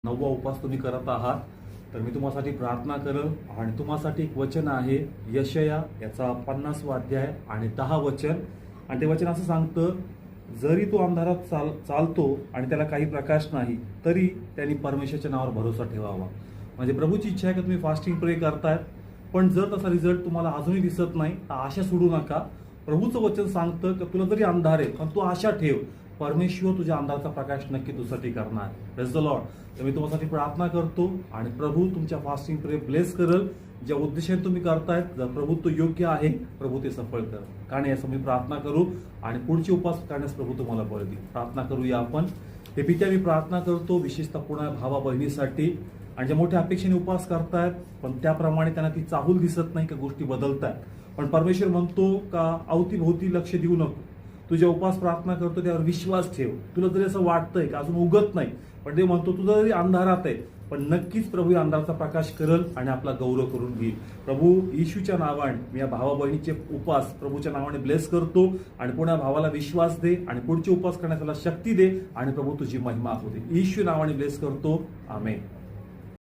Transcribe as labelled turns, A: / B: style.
A: 9वा उपवास तुम्ही करत आहात, तर मी तुम्हासाठी प्रार्थना करल आणि तुम्हासाठी एक वचन आहे यशया याचा 50वा अध्याय आणि 10 वचन. आणि ते वचन असं सांगतं, जरी तो अंधारात चालतो आणि त्याला काही प्रकाश नाही, तरी त्यांनी परमेश्वराच्या नावावर भरोसा ठेवावा. म्हणजे प्रभूची इच्छा आहे की तुम्ही फास्टिंग प्रे करतायत, पण जर तसा रिझल्ट तुम्हाला अजूनही दिसत नाही तर आशा सोडू नका. प्रभूचं वचन सांगतं की तुला जरी अंधार आहे पण तू आशा ठेव, परमेश्वर तुझ्या अंधाराचा प्रकाश नक्की तुझ्यासाठी करणार. Praise the Lord. तर मी तुम्हासाठी प्रार्थना करतो आणि प्रभू तुमच्या फास्टिंग प्रे ब्लेस करल. ज्या उद्देशाने तुम्ही करतायत, जर प्रभू तो योग्य आहे, प्रभू ते सफळ कर. कारण याचं मी प्रार्थना करू आणि पुढचे उपवास करण्यास प्रभू तुम्हाला बळ देईल. प्रार्थना करूया आपण. हे पित्या, मी प्रार्थना करतो विशेषतः पुन्हा भावा बहिणीसाठी आणि ज्या मोठ्या अपेक्षेने उपवास करतायत, पण त्याप्रमाणे त्यांना ती चाहूल दिसत नाही का गोष्टी बदलतायत. पण परमेश्वर म्हणतो का अवतीभोवती लक्ष देऊ नको, तुझ्या उपवास प्रार्थना करतो त्यावर विश्वास ठेव. तुला जरी असं वाटतंय की अजून उगत नाही, पण ते म्हणतो तुझा जरी अंधारात आहे पण नक्कीच प्रभू या अंधाराचा प्रकाश करल आणि आपला गौरव करून घेईल. प्रभू येशूच्या नावाने मी या भावा बहिणीचे उपवास प्रभूच्या नावाने ब्लेस करतो आणि पुन्हा भावाला विश्वास दे आणि पुढचे उपवास करण्यास त्याला शक्ती दे आणि प्रभू तुझी महिमा होते. येशू नावाने ब्लेस करतो. आमेन.